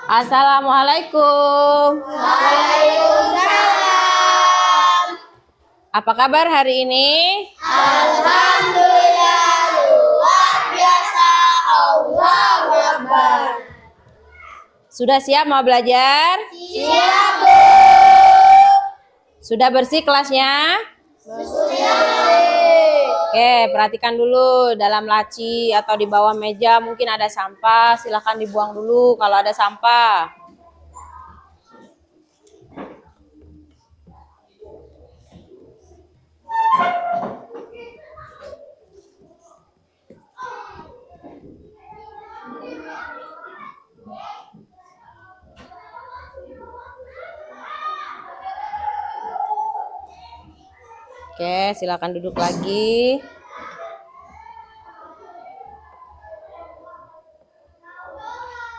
Assalamualaikum. Waalaikumsalam. Apa kabar hari ini? Alhamdulillah, luar biasa. Allahu Akbar. Sudah siap mau belajar? Siap, Bu. Sudah bersih kelasnya? Bersih. Oke, perhatikan dulu dalam laci atau di bawah meja mungkin ada sampah, silahkan dibuang dulu kalau ada sampah. Oke, silakan duduk lagi.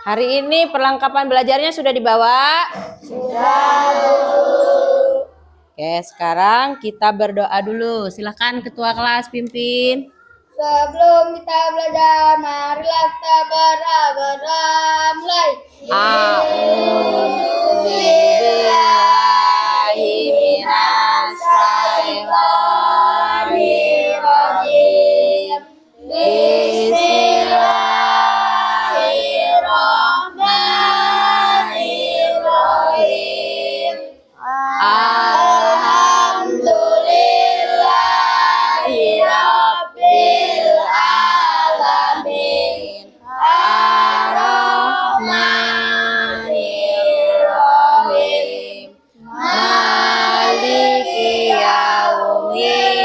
Hari ini perlengkapan belajarnya sudah dibawa? Sudah, Bu. Oke, sekarang kita berdoa dulu. Silakan ketua kelas pimpin. Sebelum kita belajar, marilah kita berdoa mulai. A'udzubillahi minasyaitonirrajim. Bismillahirrahmanirrahim. Alhamdulillahirabbil alamin. Ar-Rahmanirrahim. Maliki yaumiddin.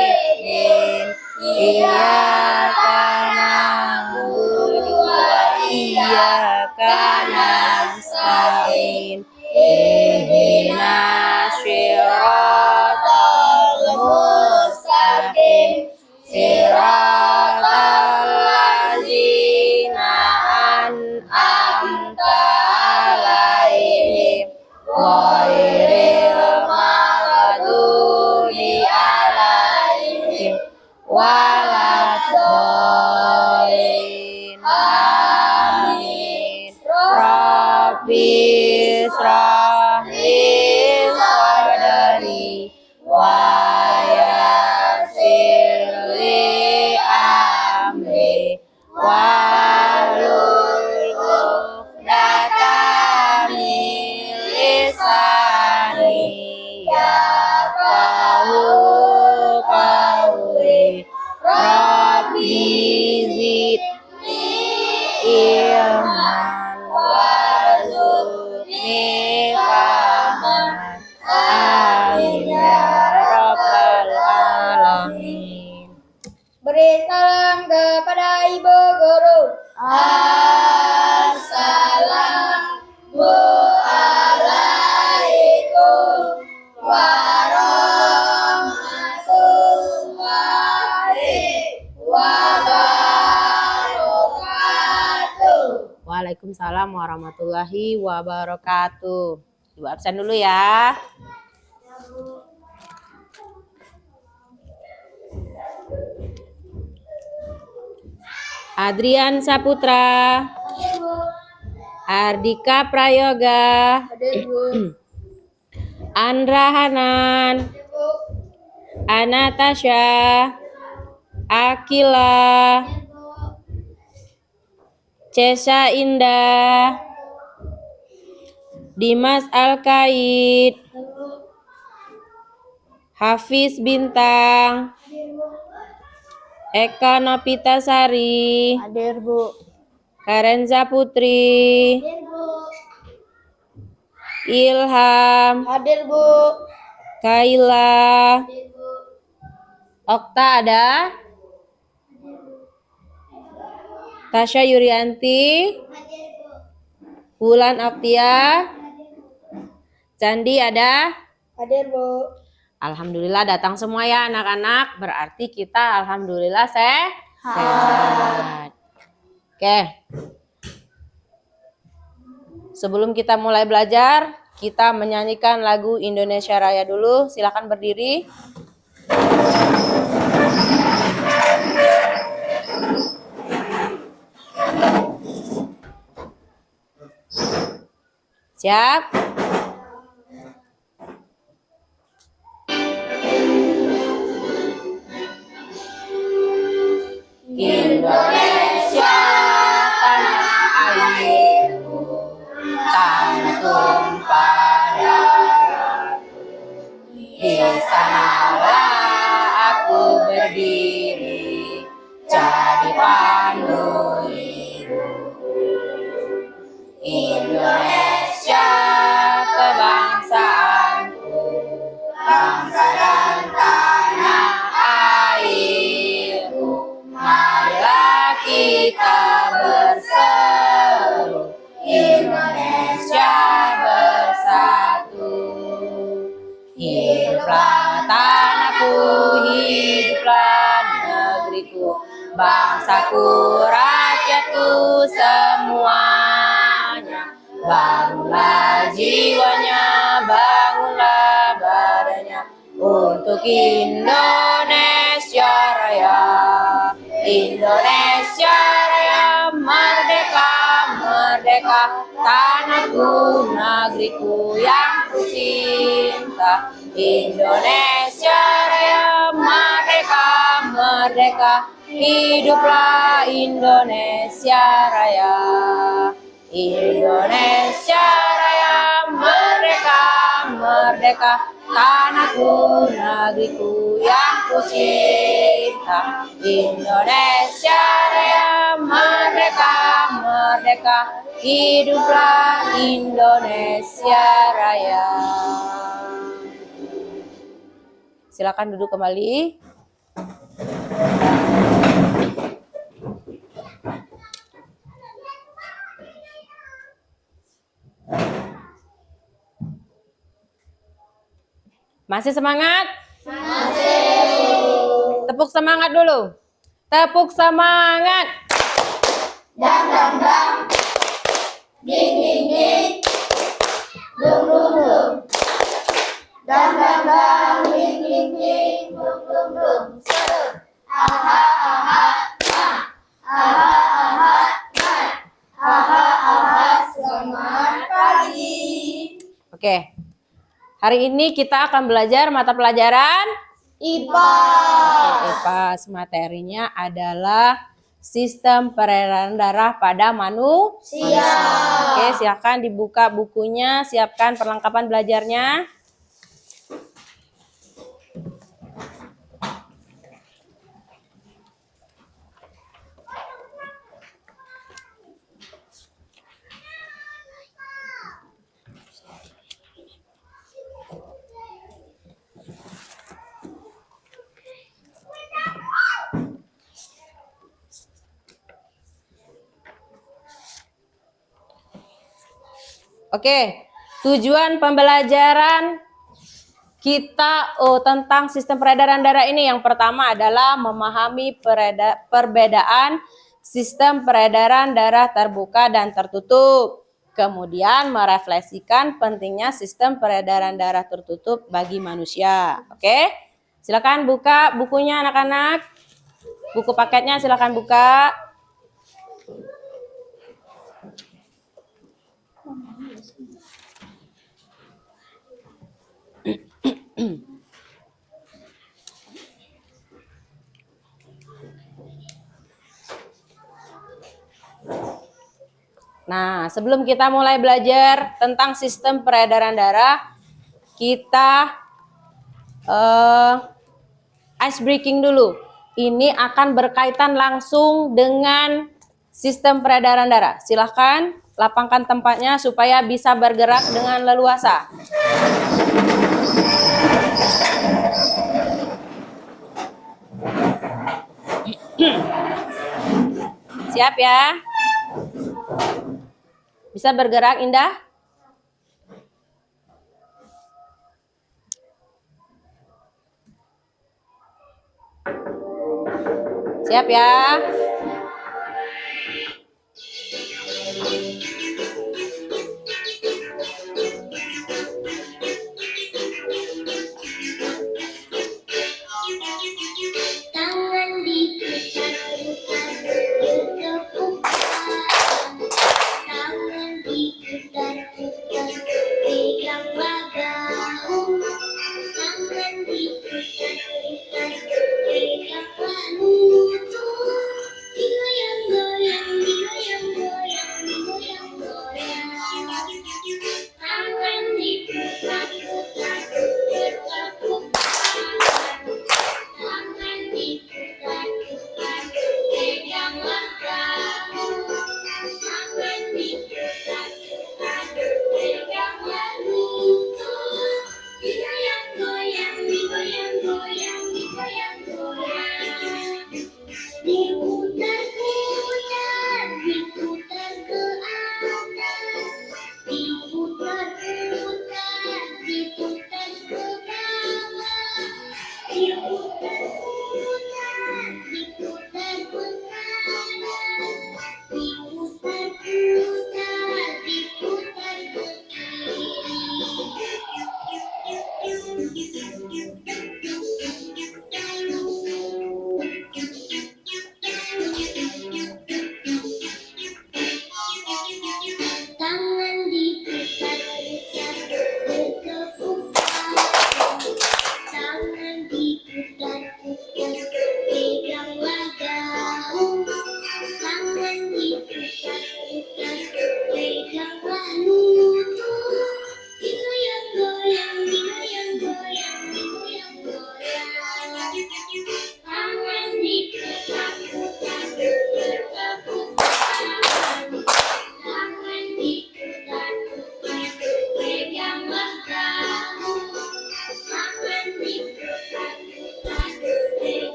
Iyyaka na'budu wa iyyaka nasta'in. Ihdinas siratal mustaqim. Siratal ladzina an'amta 'alaihim ghairil maghdubi 'alaihim waladdallin. Amin. Rabbi israh li sadri wa yassir li amri wahlul 'uqdatam min lisani yafqahu qawli. Rabbi zidni ilman warzuqni fahman. Amin ya rabbal alamin. Beri salam kepada Ibu Guru. Assalamualaikum warahmatullahi wabarakatuh. Waalaikumsalam warahmatullahi wabarakatuh. Ibu absen dulu ya. Adrian Saputra, Ardika Prayoga, Hadir, Bu. Andra Hanan, Anatasha, Akila, Cesa Indah, Dimas Alkaid, Hafiz Bintang, Eka Nopitasari, Hadir, Bu. Karenza Putri, Ilham, Hadir, Bu. Kaila, Hadir, Bu. Okta ada, Tasya Yurianti, Wulan Oktia, Candi ada. Hadir, Bu. Alhamdulillah datang semua ya anak-anak. Berarti kita alhamdulillah sehat. Oke. Sebelum kita mulai belajar, kita menyanyikan lagu Indonesia Raya dulu. Silakan berdiri. Siap? Indonesia tanah airku, tanah tumpah darahku. Di sanalah aku berdiri, jadi pandu ibu. Indonesia kebangsaanku, bangsa dan tanah airku. Marilah kita berseru, Indonesia bersatu. Hiduplah tanahku, hiduplah negeriku, bangsaku, rakyatku semuanya. Bangunlah jiwanya, bangunlah badannya, untuk Indonesia Raya. Indonesia Raya, merdeka, merdeka, tanahku, negeriku yang ku cinta. Indonesia Raya, merdeka, merdeka, hiduplah Indonesia Raya. Indonesia Raya, merdeka, merdeka, tanahku, negeriku yang ku cinta. Indonesia Raya, merdeka, merdeka, hiduplah Indonesia Raya. Silakan duduk kembali. Masih semangat? Masih. Tepuk semangat dulu. Tepuk semangat. Dang dang dang. Ding ding ding. Dum dum dum. Dang dang dang. Ding ding ding. Dum dum dum. Seru. Aha aha ha. Aha aha ha. Aha aha. Selamat pagi. Oke. Hari ini kita akan belajar mata pelajaran IPA. Oke, IPA. Materinya adalah sistem peredaran darah pada manusia. Oke, silakan dibuka bukunya, siapkan perlengkapan belajarnya. Oke, tujuan pembelajaran kita tentang sistem peredaran darah ini yang pertama adalah memahami perbedaan sistem peredaran darah terbuka dan tertutup. Kemudian merefleksikan pentingnya sistem peredaran darah tertutup bagi manusia. Oke, silakan buka bukunya anak-anak. Buku paketnya silakan buka. Nah, sebelum kita mulai belajar tentang sistem peredaran darah, kita ice breaking dulu. Ini akan berkaitan langsung dengan sistem peredaran darah. Silahkan lapangkan tempatnya supaya bisa bergerak dengan leluasa. Siap ya? Bisa bergerak, Indah? Siap ya? Tangan diputar-putar, tangan diputar-putar,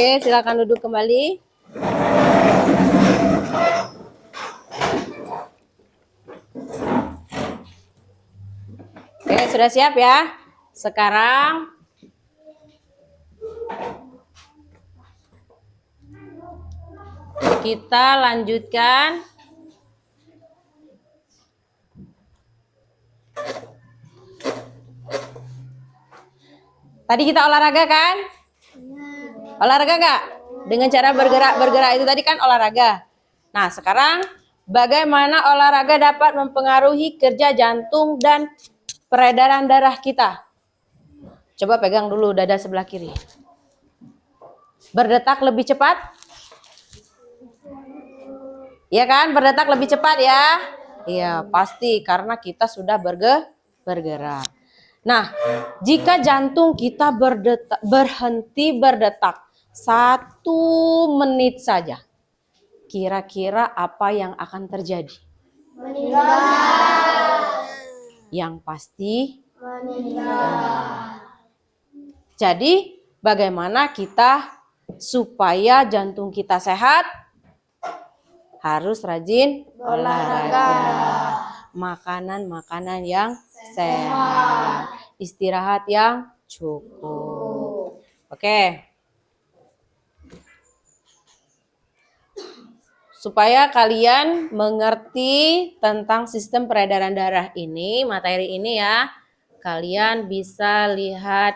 Oke, silakan duduk kembali. Oke, sudah siap ya? Sekarang kita lanjutkan tadi kita olahraga kan? Olahraga nggak? Dengan cara bergerak itu tadi kan olahraga. Nah, sekarang bagaimana olahraga dapat mempengaruhi kerja jantung dan peredaran darah kita? Coba pegang dulu dada sebelah kiri. Berdetak lebih cepat? Iya kan? Berdetak lebih cepat ya? Iya, pasti karena kita sudah bergerak. Nah, jika jantung kita berhenti berdetak 1 menit saja, kira-kira apa yang akan terjadi? Meninggal. Yang pasti Meninggal. Jadi, bagaimana kita supaya jantung kita sehat? Harus rajin olahraga. Makanan-makanan yang sehat. Istirahat yang cukup. Oke. Supaya kalian mengerti tentang sistem peredaran darah ini, materi ini ya, kalian bisa lihat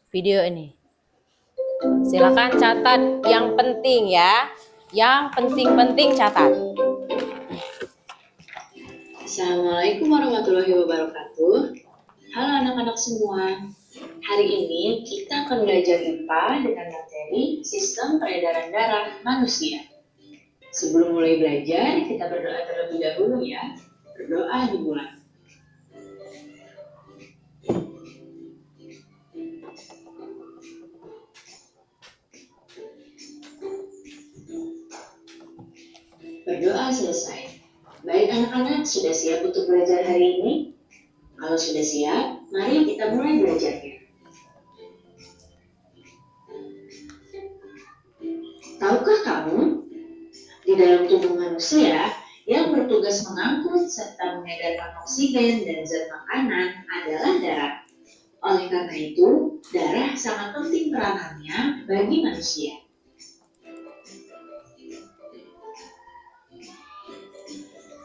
video ini. Silakan catat yang penting ya. Yang penting-penting catat. Assalamualaikum warahmatullahi wabarakatuh. Halo anak-anak semua. Hari ini kita akan belajar IPA dengan materi sistem peredaran darah manusia. Sebelum mulai belajar, kita berdoa terlebih dahulu ya. Berdoa dimulai. Berdoa selesai. Baik anak-anak, sudah siap untuk belajar hari ini? Kalau sudah siap, mari kita mulai belajarnya. Tahukah kamu, di dalam tubuh manusia yang bertugas mengangkut serta mengedarkan oksigen dan zat makanan adalah darah. Oleh karena itu, darah sangat penting peranannya bagi manusia.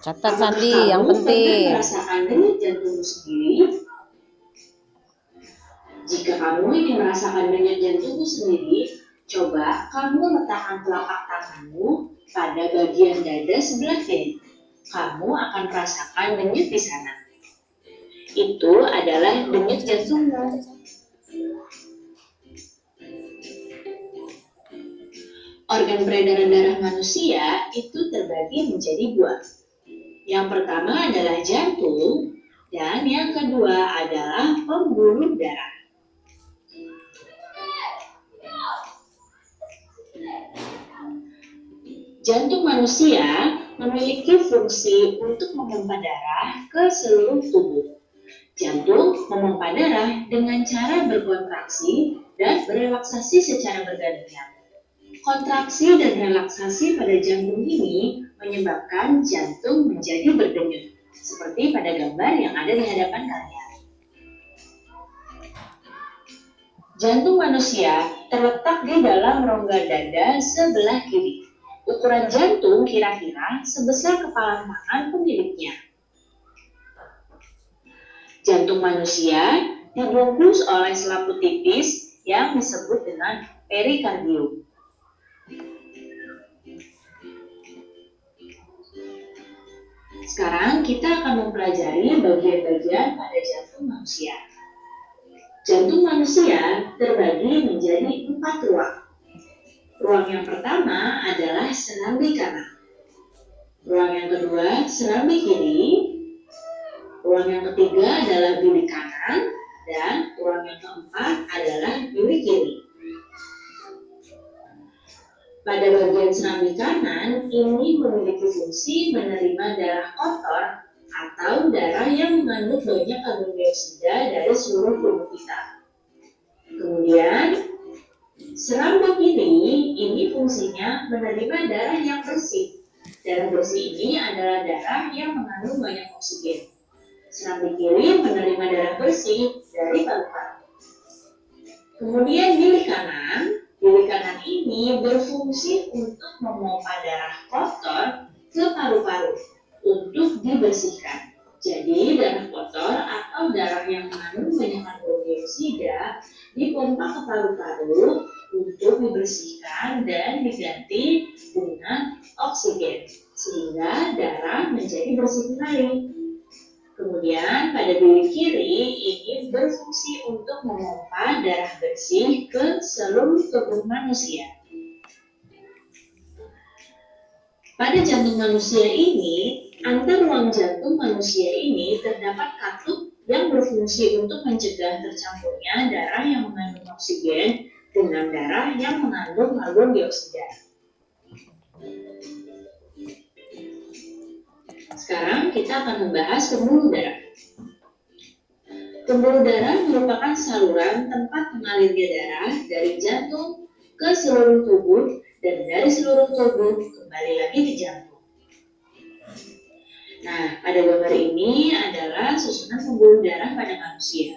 Catat Apakah Sandi kamu yang pernah penting. merasakan denyut jantungmu sendiri? Jika kamu ingin merasakan denyut jantungmu sendiri, coba kamu letakkan telapak tanganmu pada bagian dada sebelah kiri. Kamu akan merasakan denyut di sana. Itu adalah denyut jantungmu. Organ peredaran darah manusia itu terbagi menjadi 2. Yang pertama adalah jantung, dan yang kedua adalah pembuluh darah. Jantung manusia memiliki fungsi untuk memompa darah ke seluruh tubuh. Jantung memompa darah dengan cara berkontraksi dan berelaksasi secara bergantian. Kontraksi dan relaksasi pada jantung ini menyebabkan jantung menjadi berdenyut, seperti pada gambar yang ada di hadapan kalian. Jantung manusia terletak di dalam rongga dada sebelah kiri. Ukuran jantung kira-kira sebesar kepala tangan pemiliknya. Jantung manusia dibungkus oleh selaput tipis yang disebut dengan perikardium. Sekarang kita akan mempelajari bagian-bagian pada jantung manusia. Jantung manusia terbagi menjadi 4 ruang. Ruang yang pertama adalah serambi kanan. Ruang yang kedua serambi kiri. Ruang yang ketiga adalah bilik kanan. Dan ruang yang keempat adalah bilik kiri. Pada bagian serambi kanan, ini memiliki fungsi menerima darah kotor atau darah yang mengandung banyak karbon dioksida dari seluruh tubuh kita. Kemudian, serambi kiri ini fungsinya menerima darah yang bersih. Darah bersih ini adalah darah yang mengandung banyak oksigen. Serambi kiri menerima darah bersih dari paru-paru. Kemudian bilik kanan ini berfungsi untuk memompa darah kotor ke paru-paru untuk dibersihkan. Jadi darah kotor atau darah yang mengandung banyak karbon dioksida dipompa ke paru-paru untuk dibersihkan dan diganti dengan oksigen sehingga darah menjadi bersih kembali. Kemudian pada bilik kiri ini berfungsi untuk memompa darah bersih ke seluruh tubuh manusia. Pada jantung manusia ini, antar ruang jantung manusia ini terdapat katup yang berfungsi untuk mencegah tercampurnya darah yang mengandung oksigen dengan darah yang mengandung karbon dioksida. Sekarang kita akan membahas pembuluh darah. Pembuluh darah merupakan saluran tempat mengalirnya darah dari jantung ke seluruh tubuh dan dari seluruh tubuh kembali lagi ke jantung. Nah, pada gambar ini adalah susunan pembuluh darah pada manusia.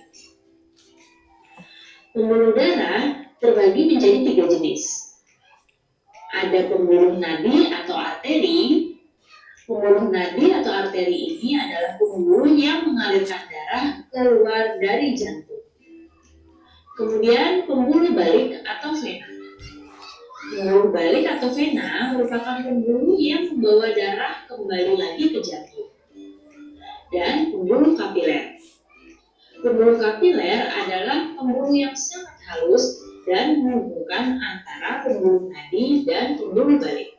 Pembuluh darah terbagi menjadi 3 jenis. Ada pembuluh nadi atau arteri. Pembuluh nadi atau arteri ini adalah pembuluh yang mengalirkan darah keluar dari jantung. Kemudian pembuluh balik atau vena. Pembuluh balik atau vena merupakan pembuluh yang membawa darah kembali lagi ke jantung. Dan pembuluh kapiler. Pembuluh kapiler adalah pembuluh yang sangat halus dan menghubungkan antara pembuluh nadi dan pembuluh balik.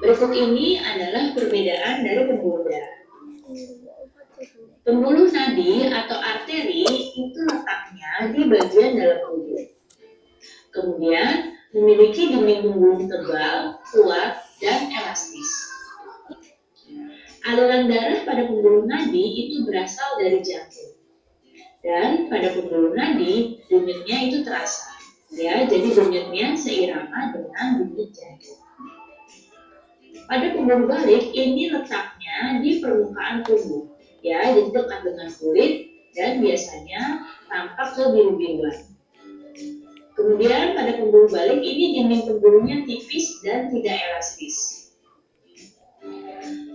Berikut ini adalah perbedaan dari pembuluh darah. Pembuluh nadi atau arteri itu letaknya di bagian dalam tubuh. Kemudian memiliki dinding pembuluh tebal, kuat, dan elastis. Aliran darah pada pembuluh nadi itu berasal dari jantung. Dan pada pembuluh nadi, denyutnya itu terasa. Ya, jadi denyutnya seirama dengan denyut jantung. Pada pembuluh balik, ini letaknya di permukaan tubuh, ya, jadi dekat dengan kulit dan biasanya tampak kebiru-biruan. Kemudian pada pembuluh balik ini dinding pembuluhnya tipis dan tidak elastis.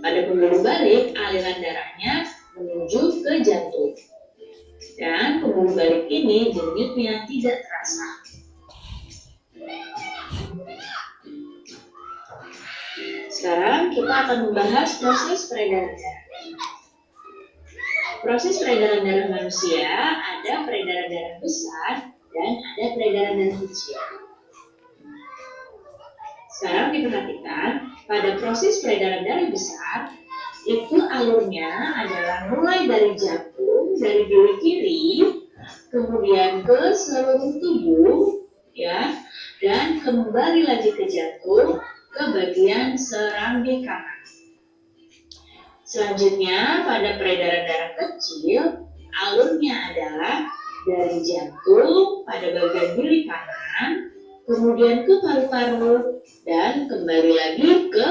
Pada pembuluh balik, aliran darahnya menuju ke jantung. Dan pembuluh balik ini denyutnya tidak terasa. Sekarang kita akan membahas proses peredaran darah. Proses peredaran darah manusia ada peredaran darah besar dan ada peredaran darah kecil. Sekarang diperhatikan, pada proses peredaran darah besar, itu alurnya adalah mulai dari jantung, dari bilik kiri, kemudian ke seluruh tubuh, ya, dan kembali lagi ke jantung, ke bagian serambi kanan. Selanjutnya, pada peredaran darah kecil, alurnya adalah dari jantung pada bagian bilik kanan, kemudian ke paru-paru, dan kembali lagi ke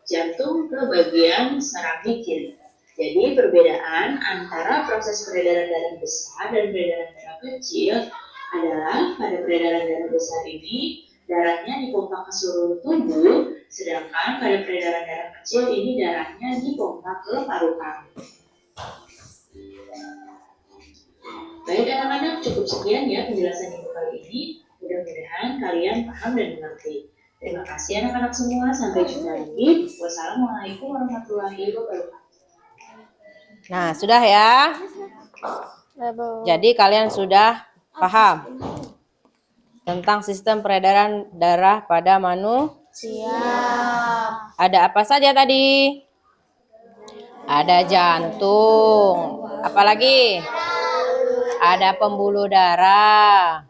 jantung ke bagian serambi kiri. Jadi perbedaan antara proses peredaran darah besar dan peredaran darah kecil adalah pada peredaran darah besar ini darahnya dipompa ke seluruh tubuh, sedangkan pada peredaran darah kecil ini darahnya dipompa ke paru-paru. Baik anak-anak, cukup sekian ya penjelasan ibu kali ini. Mudah-mudahan kalian paham dan mengerti. Terima kasih anak-anak semua. Sampai jumpa lagi. Wassalamualaikum warahmatullahi wabarakatuh. Nah, sudah ya. Jadi kalian sudah Paham? Tentang sistem peredaran darah pada manusia. Ada apa saja tadi? Ada jantung. Apalagi? Ada pembuluh darah.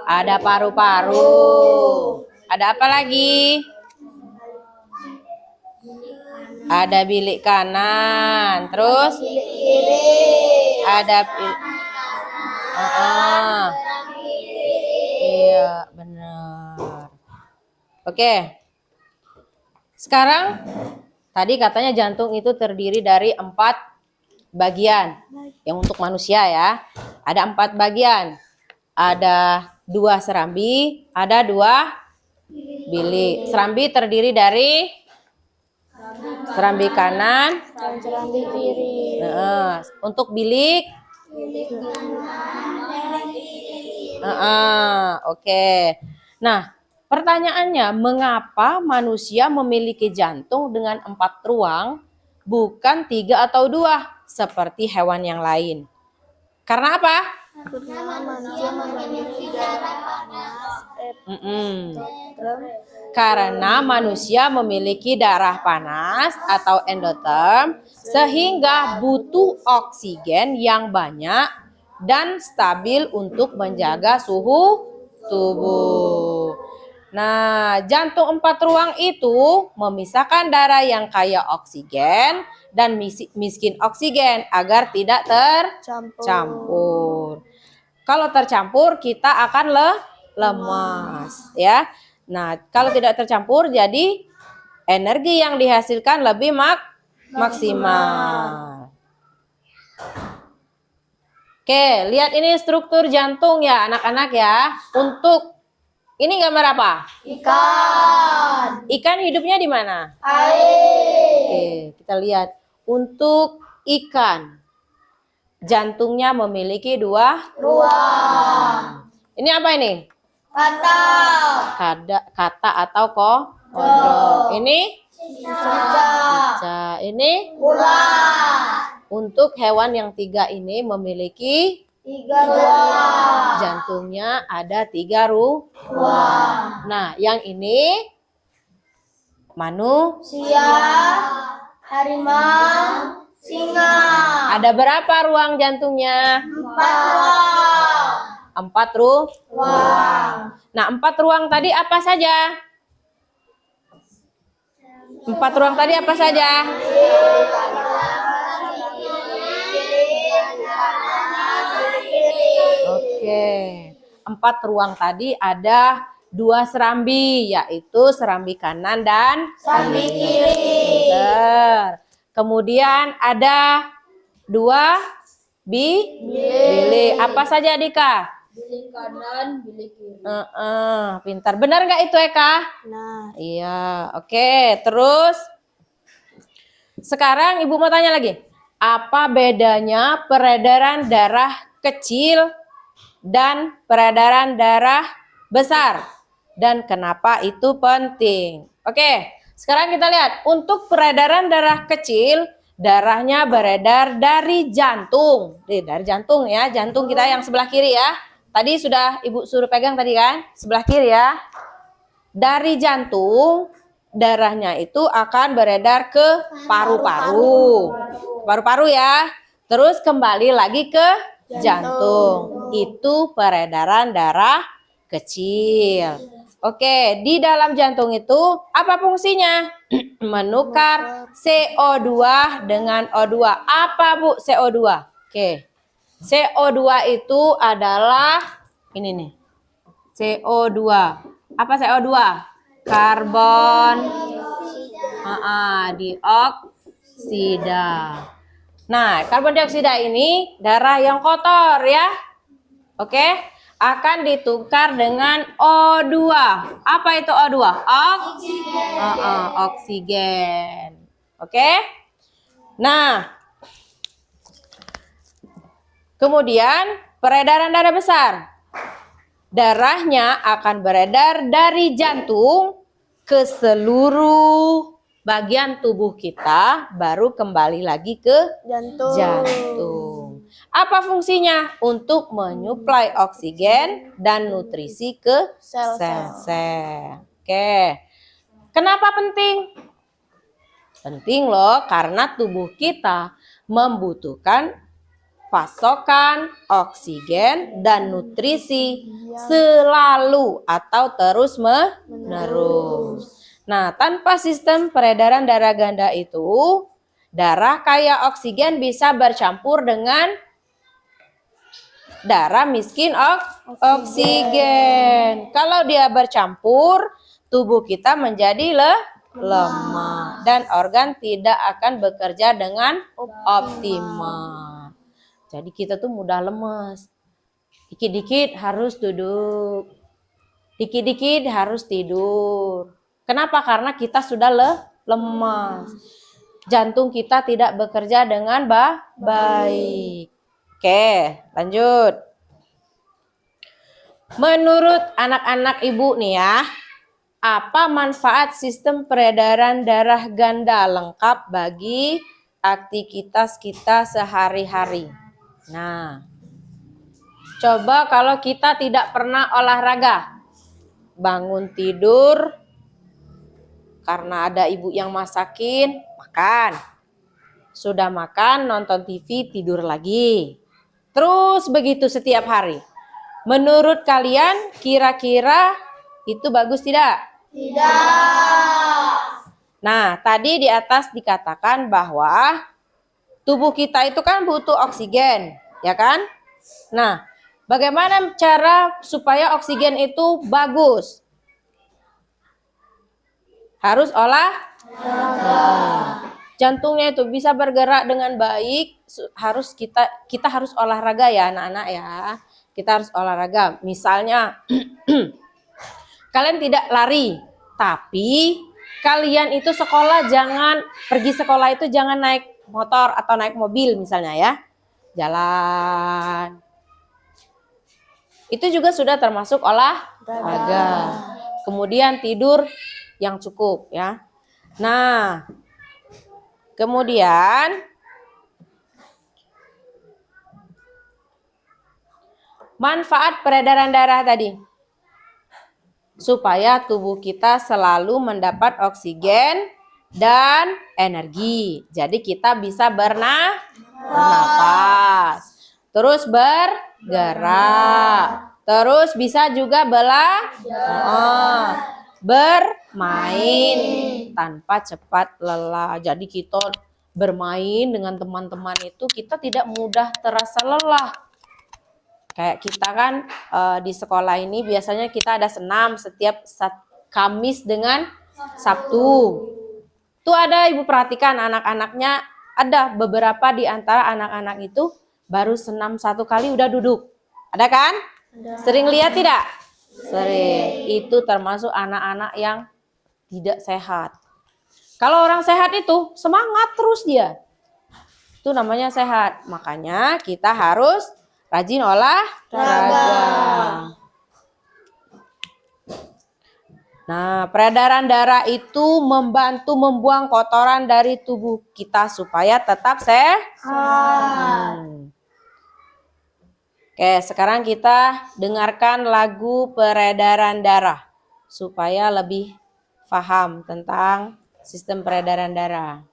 Ada paru-paru. Ada apa lagi? Ada bilik kanan. Terus? Ada iya, benar. Oke. Sekarang tadi katanya jantung itu terdiri dari 4 bagian. Yang untuk manusia ya. Ada 4 bagian. Ada 2 serambi, ada 2 bilik. Serambi terdiri dari serambi kanan dan serambi kiri. Nah, untuk bilik oke. Nah, pertanyaannya, mengapa manusia memiliki jantung dengan 4 ruang, bukan 3 atau 2 seperti hewan yang lain? Karena apa? Karena manusia memiliki darah panas, Karena manusia memiliki darah panas atau endoterm, sehingga butuh oksigen yang banyak dan stabil untuk menjaga suhu tubuh. Nah, jantung 4 ruang itu memisahkan darah yang kaya oksigen dan miskin oksigen agar tidak tercampur. Kalau tercampur kita akan lemas ya. Nah, kalau tidak tercampur jadi energi yang dihasilkan lebih maksimal. Oke, lihat ini struktur jantung ya anak-anak ya. Untuk ini gambar apa? ikan, Ikan hidupnya di mana? air, Oke, kita lihat. Untuk ikan, jantungnya memiliki 2 ruang, Ini apa ini? kata, Kata atau kodok. Ini? cicak, Ini? ular, Untuk hewan yang 3 ini memiliki 3 ruang, jantungnya ada 3 ruang. Nah, yang ini manusia, harimau, singa. Ada berapa ruang jantungnya? 4 4 ruang. Nah, 4 ruang tadi apa saja? 4 ruang tadi apa saja? Oke. 4 ruang tadi ada 2 serambi, yaitu serambi kanan dan serambi kiri. Benar. Kemudian ada 2 bilik. Apa saja Dika? Bilik kanan, bilik kiri. Pintar. Benar nggak itu Eka? Nah, Iya. Oke. Terus sekarang Ibu mau tanya lagi. Apa bedanya peredaran darah kecil dan peredaran darah besar? Dan kenapa itu penting? Oke, sekarang kita lihat. Untuk peredaran darah kecil, darahnya beredar dari jantung. Dari jantung ya, jantung kita yang sebelah kiri ya. Tadi sudah Ibu suruh pegang tadi kan, sebelah kiri ya. Dari jantung, darahnya itu akan beredar ke paru-paru. Paru-paru ya. Terus kembali lagi ke jantung. Itu peredaran darah kecil. Oke, di dalam jantung itu apa fungsinya? Menukar CO2 dengan O2. Apa Bu CO2? Oke. CO2 itu adalah ini nih. CO2. Apa CO2? Karbon dioksida. Nah, karbon dioksida ini darah yang kotor ya. Oke, akan ditukar dengan O2. Apa itu O2? Oksigen. Oke. Nah, kemudian peredaran darah besar. Darahnya akan beredar dari jantung ke seluruh bagian tubuh kita, baru kembali lagi ke jantung. Apa fungsinya? Untuk menyuplai oksigen dan nutrisi ke sel-sel. Oke. Kenapa penting? Penting loh, karena tubuh kita membutuhkan pasokan oksigen dan nutrisi selalu atau terus-menerus. Nah, tanpa sistem peredaran darah ganda itu, darah kaya oksigen bisa bercampur dengan darah miskin oksigen. Kalau dia bercampur, tubuh kita menjadi lemah dan organ tidak akan bekerja dengan optimal. Jadi kita tuh mudah lemes. Dikit-dikit harus duduk. Dikit-dikit harus tidur. Kenapa? Karena kita sudah lemas. Jantung kita tidak bekerja dengan baik. Oke, lanjut. Menurut anak-anak ibu nih ya, apa manfaat sistem peredaran darah ganda lengkap bagi aktivitas kita sehari-hari? Nah, coba kalau kita tidak pernah olahraga, bangun tidur, karena ada ibu yang masakin, makan. Sudah makan, nonton TV, tidur lagi. Terus begitu setiap hari. Menurut kalian, kira-kira itu bagus tidak? Tidak. Nah, tadi di atas dikatakan bahwa tubuh kita itu kan butuh oksigen, ya kan? Nah, bagaimana cara supaya oksigen itu bagus? Harus jantungnya itu bisa bergerak dengan baik, kita harus olahraga ya anak-anak ya. Kita harus olahraga. Misalnya kalian tidak lari, tapi kalian itu pergi sekolah itu jangan naik motor atau naik mobil misalnya ya. Jalan. Itu juga sudah termasuk olahraga. Kemudian tidur yang cukup ya. Nah, kemudian manfaat peredaran darah tadi. Supaya tubuh kita selalu mendapat oksigen dan energi. Jadi kita bisa bernafas. Terus bergerak. Terus bisa juga bermain tanpa cepat lelah. Jadi kita bermain dengan teman-teman itu kita tidak mudah terasa lelah. Kayak kita kan di sekolah ini biasanya kita ada senam setiap Kamis dengan Sabtu. Tuh ada ibu perhatikan anak-anaknya, ada beberapa di antara anak-anak itu baru senam 1 kali udah duduk. Ada kan? Sering lihat tidak? Sering. Itu termasuk anak-anak yang tidak sehat. Kalau orang sehat itu semangat terus dia. Itu namanya sehat. Makanya kita harus rajin olahraga. Nah, peredaran darah itu membantu membuang kotoran dari tubuh kita supaya tetap sehat. Oke, sekarang kita dengarkan lagu peredaran darah supaya lebih paham tentang sistem peredaran darah.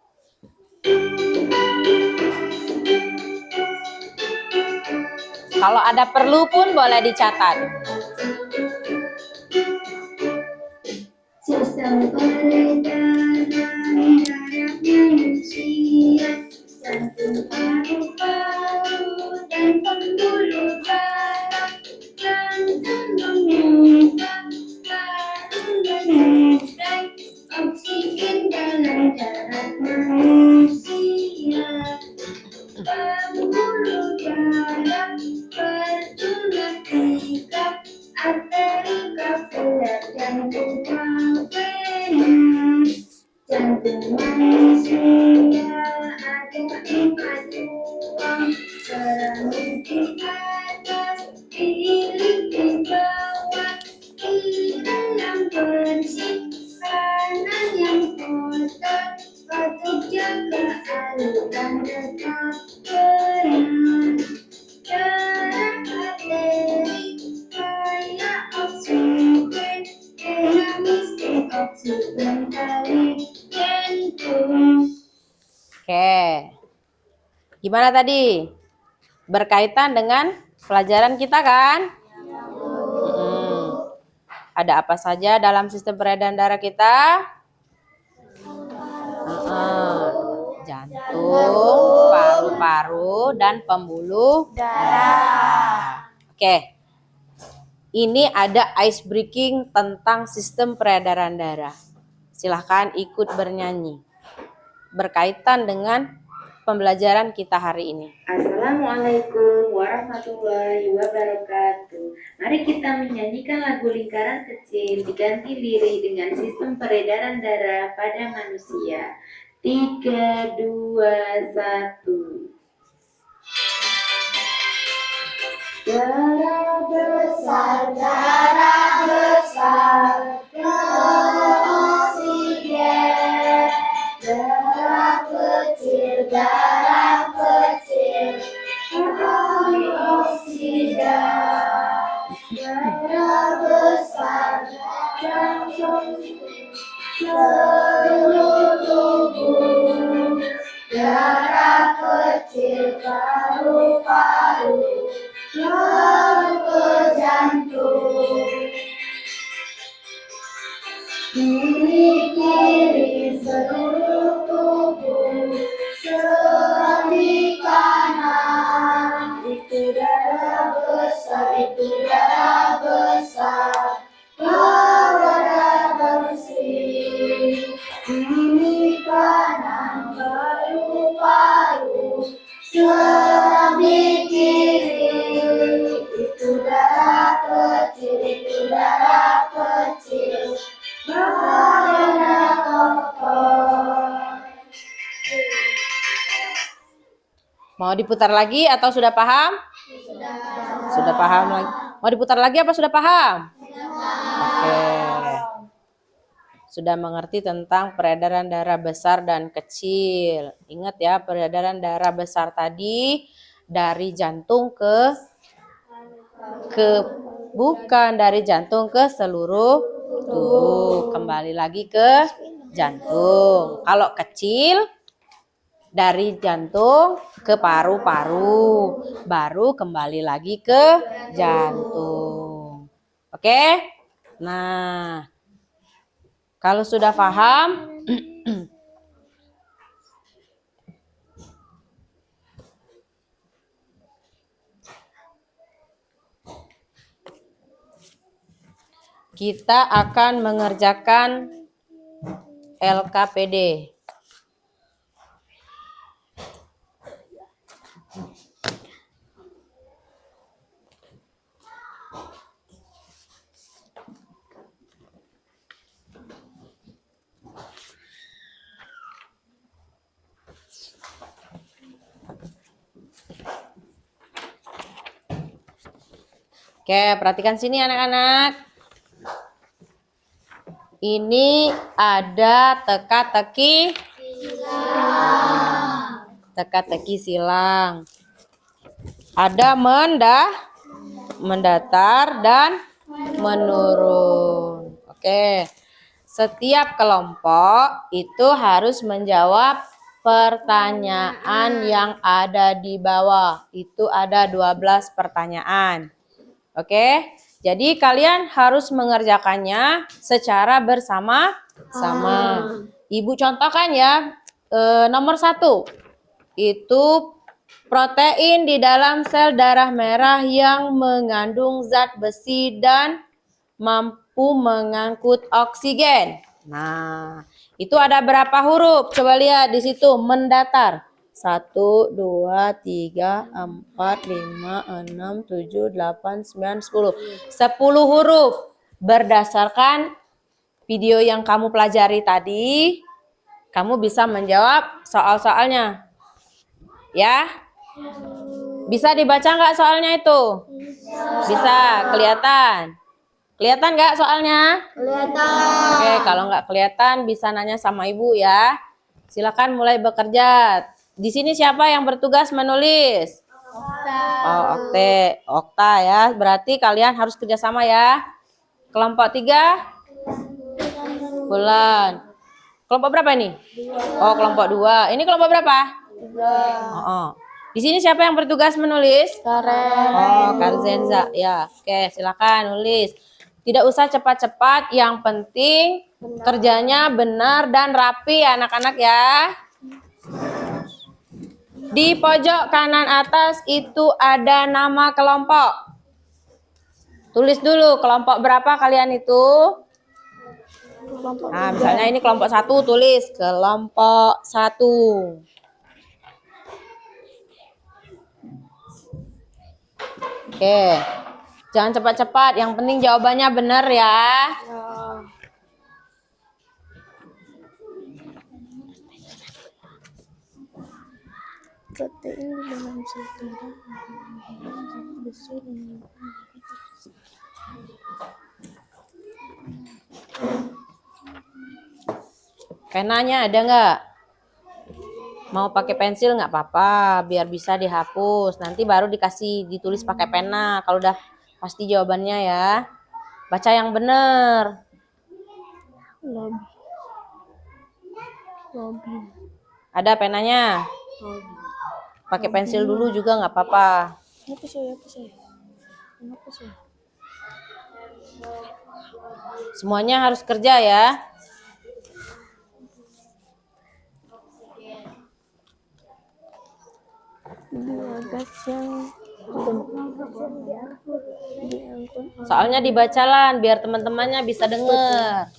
Kalau ada perlu pun boleh dicatat. Sistem peredaran darah manusia, jantung, paru-paru, dan pembuluh darah, jantung menyumbang paru menyuplai oksigen dalam darah manusia. Pembuluh darah berjumlah 3, arteri, kapiler, dan vena. Jantung manusia ada 4 ruang, serambi di atas, bilik di bawah, kiri yang bersih, kanan yang kotor, untuk jaga aliran tetap benar. sistem tarik jantung. Oke. Gimana tadi? Berkaitan dengan pelajaran kita kan? Ada apa saja dalam sistem peredaran darah kita? Jantung, paru-paru, dan pembuluh darah. Oke. Ini ada ice breaking tentang sistem peredaran darah. Silahkan ikut bernyanyi. Berkaitan dengan pembelajaran kita hari ini. Assalamualaikum warahmatullahi wabarakatuh. Mari kita menyanyikan lagu Lingkaran Kecil diganti lirik dengan sistem peredaran darah pada manusia. 3, 2, 1. Darah besar, darah oksigen. Darah kecil, antioksidan. Darah besar, jantung seluruh tubuh. Darah kecil, paru-paru, lalu ke jantung. Kiri seluruh tubuh, serang di kanan. Itu darah besar, bawa darah bersih. Kiri kanan paru-paru, serang di kiri. Itu darah kecil, Mau diputar lagi atau sudah paham? Sudah paham lagi. Mau diputar lagi apa sudah paham? Oke. Sudah mengerti tentang peredaran darah besar dan kecil. Ingat ya, peredaran darah besar tadi dari jantung bukan dari jantung ke seluruh tubuh. Kembali lagi ke jantung. Kalau kecil dari jantung ke paru-paru, baru kembali lagi ke jantung. Oke? Nah, kalau sudah paham, kita akan mengerjakan LKPD. Oke, perhatikan sini anak-anak. Ini ada teka-teki silang. Ada mendatar dan menurun. Oke. Setiap kelompok itu harus menjawab pertanyaan yang ada di bawah. Itu ada 12 pertanyaan. Oke. Jadi kalian harus mengerjakannya secara bersama-sama. Ibu contohkan ya. Nomor 1. Itu protein di dalam sel darah merah yang mengandung zat besi dan mampu mengangkut oksigen. Nah, itu ada berapa huruf? Coba lihat di situ, mendatar. 1, 2, 3, 4, 5, 6, 7, 8, 9, 10. 10 huruf. Berdasarkan video yang kamu pelajari tadi, kamu bisa menjawab soal-soalnya. Ya? Bisa dibaca nggak soalnya itu? Bisa, kelihatan. Kelihatan nggak soalnya? Kelihatan. Oke, kalau nggak kelihatan bisa nanya sama ibu ya. Silakan mulai bekerja. Di sini siapa yang bertugas menulis? Oh, Okta ya. Berarti kalian harus kerjasama ya. Kelompok 3? Bulan. Kelompok berapa ini? Oh, kelompok 2. Ini kelompok berapa? 3. Oh. Di sini siapa yang bertugas menulis? Karen. Oh, Karzenza. Ya, oke, silakan nulis. Tidak usah cepat-cepat, yang penting kerjanya benar dan rapi anak-anak ya. Di pojok kanan atas itu ada nama kelompok. Tulis dulu kelompok berapa kalian itu? Nah, misalnya ini kelompok 1, tulis kelompok 1. Oke. Jangan cepat-cepat, yang penting jawabannya benar ya. Protein di dalam sel darah besar. Penanya ada nggak? Mau pakai pensil nggak apa-apa, biar bisa dihapus. Nanti baru dikasih ditulis pakai pena. Kalau udah pasti jawabannya ya. Baca yang benar. Lobby. Ada penanya? Pakai pensil dulu juga nggak apa-apa. Apa sih? Semuanya harus kerja ya. Gas yang diangkut. Soalnya dibacalan biar teman-temannya bisa dengar.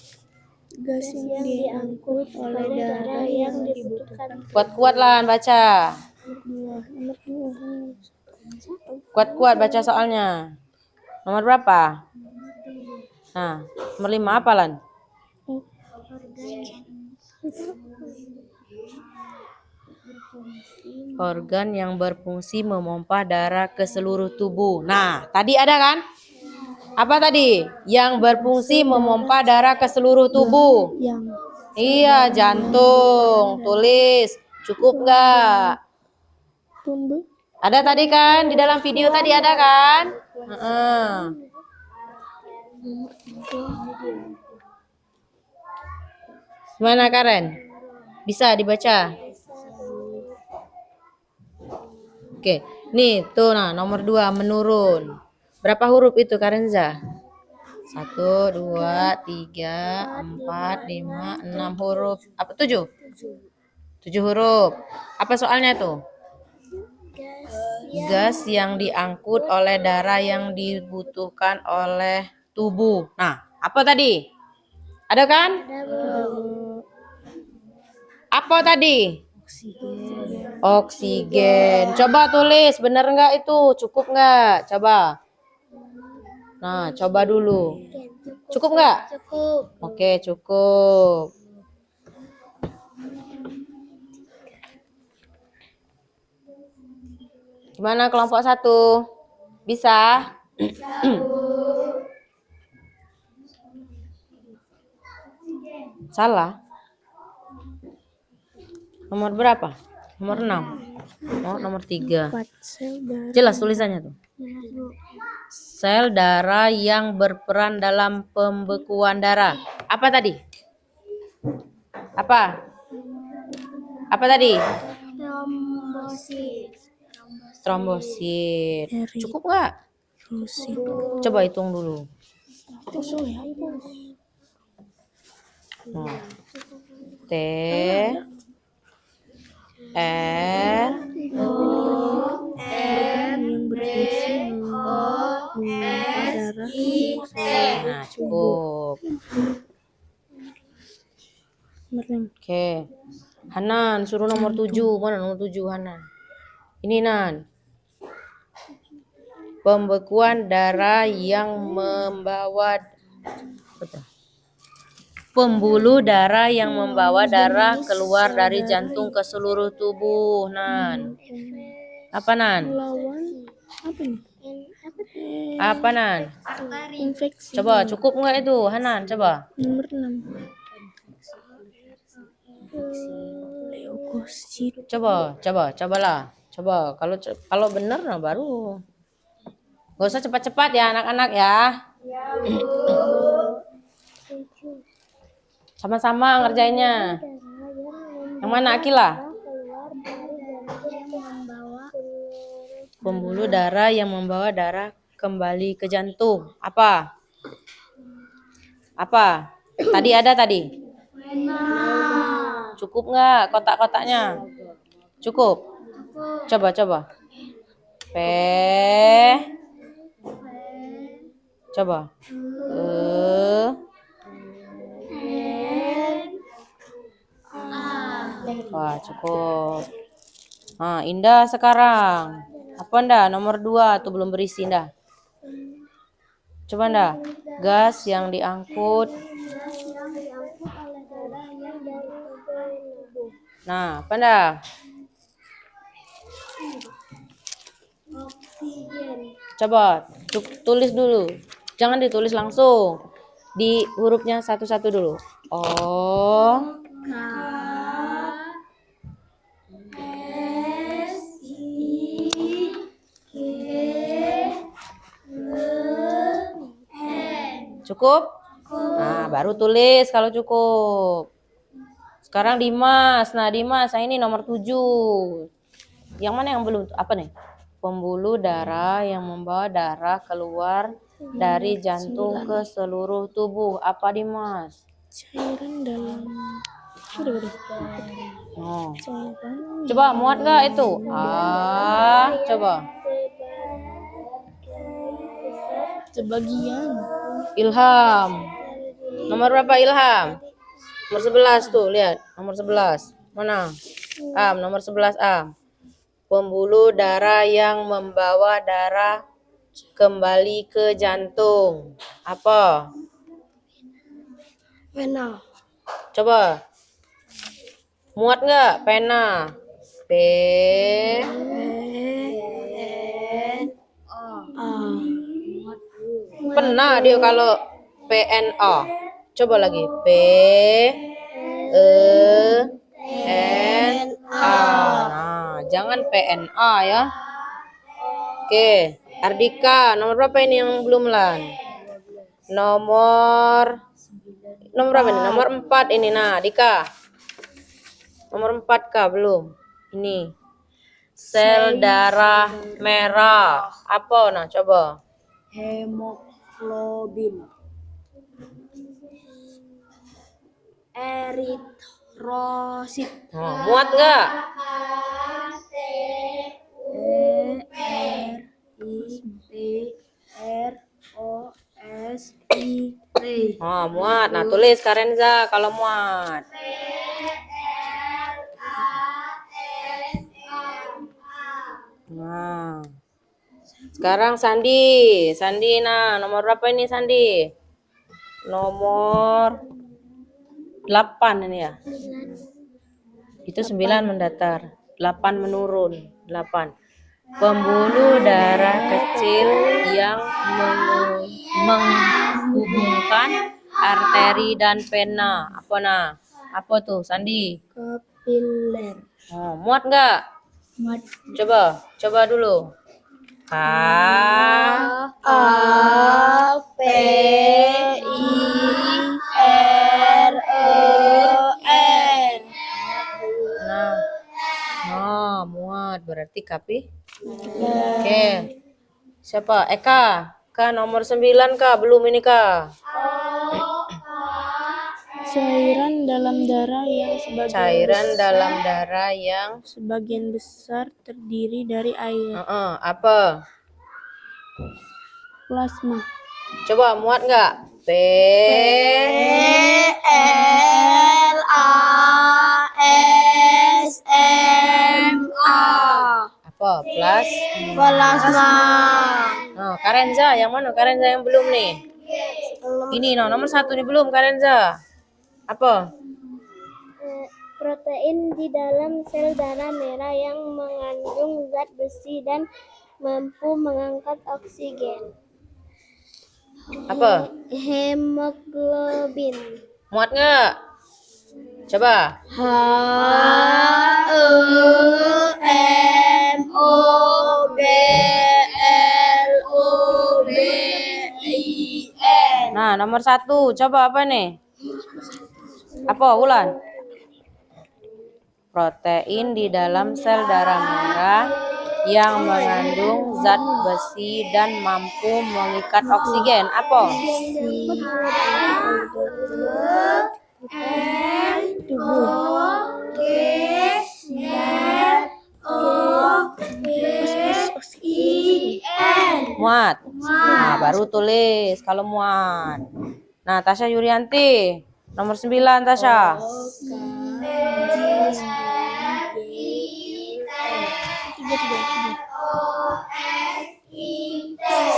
Gas yang diangkut oleh darah yang dibutuhkan. Kuat-kuat lah baca. Nomor 2. Kuat-kuat baca soalnya. Nomor berapa? Nah, nomor 5 apa Lan? Organ yang berfungsi memompa darah ke seluruh tubuh. Nah, tadi ada kan? Apa tadi? Yang berfungsi memompa darah ke seluruh tubuh. Yang Iya, jantung. Tulis. Cukup nggak? tumbuh. Ada tadi kan? Di dalam video tadi ada kan? Gimana Karen? Bisa dibaca? Oke, nih tuh nah nomor 2 menurun. Berapa huruf itu Karenza? 1, 2, 3, 4, 5, 6 huruf. Apa 7? 7 huruf. Apa soalnya tuh? Gas yang diangkut oleh darah yang dibutuhkan oleh tubuh. Nah, apa tadi? Ada kan? Apa tadi? Oksigen. Coba tulis, bener nggak itu? Cukup nggak? Coba. Nah, coba dulu. Cukup nggak? Cukup. Oke, cukup. Gimana kelompok 1? Bisa? Salah. Nomor berapa? Nomor 6. Oh, nomor 3. Jelas tulisannya tuh. Sel darah yang berperan dalam pembekuan darah. Apa tadi? Apa? Apa tadi? Trombosit. Cukup nggak? Coba hitung dulu. Nah. T R Nah, cukup. Oke. Hanan, suruh nomor 7. Mana nomor 7 Hanan? Ini Nan. Pembekuan darah yang membawa pembuluh darah yang membawa darah keluar dari jantung ke seluruh tubuh. Nan. Apa Nan? Apa Nan? Infeksi. Coba cukup nggak itu Hanan? Coba. Nomor 6. Leukosit. Cobalah. Coba kalau benar nah baru. Gak usah cepat-cepat ya anak-anak ya. Sama-sama ngerjainnya. Yang mana Akila? Pembuluh darah yang membawa darah kembali ke jantung. Apa? Apa? Tadi ada tadi? Cukup nggak kotak-kotaknya? Cukup? Coba. P. Coba. Wah, cukup. Nah, Indah sekarang. Apa Nda? Nomor 2 tuh belum berisi Nda. Coba Nda. Gas yang diangkut. Nah, apa Nda? Coba tulis dulu. Jangan ditulis langsung. Di hurufnya satu-satu dulu. O. Cukup? Nah, baru tulis kalau cukup. Sekarang Dimas. Nah, Dimas, ini nomor 7. Yang mana yang belum? Apa nih? Pembuluh darah yang membawa darah keluar dari jantung ke seluruh tubuh. Apa Dimas? Cairan dalam Oh. Coba muat nggak itu? Coba. sebagian Ilham. Nomor berapa Ilham? Nomor 11 tuh, lihat. Nomor 11. Mana? Nomor 11 A. Pembuluh darah yang membawa darah kembali ke jantung. Apa? pena. Coba. Muat nggak pena? P. Pernah dia kalau PNA. Coba lagi. P. E. N. A. Nah, jangan PNA ya. Oke. Ardika, nomor berapa ini yang belum lan? Nomor berapa ini? Nomor 4 ini. Nah, Dika. Nomor 4 kah belum? Ini. Sel darah merah. Apa nah coba? Hemoglobin, eritrosit, Muat nggak? ERITROSIT. Muat. Nah, tulis Karenza kalau muat. Nah. Sekarang Sandi. Nah, nomor berapa ini Sandi? Nomor 8 ini ya. Itu 9 mendatar, 8 menurun, 8. Pembuluh darah kecil yang menghubungkan arteri dan vena. Apa nah? Apa tuh Sandi? Kapiler. Muat nggak? Coba dulu. KAPIREN. Nah, muat berarti kapi. Oke. Siapa? Eka. Nomor 9 Kak, belum ini Kak. Cairan dalam darah yang sebagian besar terdiri dari air. Apa? Plasma. Coba muat nggak? PLASMA. Apa? Plasma. Karenza, yang mana Karenza yang belum nih? Ini nomor 1 nih belum Karenza. Apa? Protein di dalam sel darah merah yang mengandung zat besi dan mampu mengangkat oksigen. Apa? Hemoglobin. Muat nggak? Coba. HEMOGLOBIN. Nah, nomor 1. Coba apa nih? Apa, Wulan? Protein di dalam sel darah merah yang mengandung zat besi dan mampu mengikat oksigen. Apa? Muat. Nah, baru tulis kalau muat. Nah, Tasya Yurianti, nomor 9 Tasya.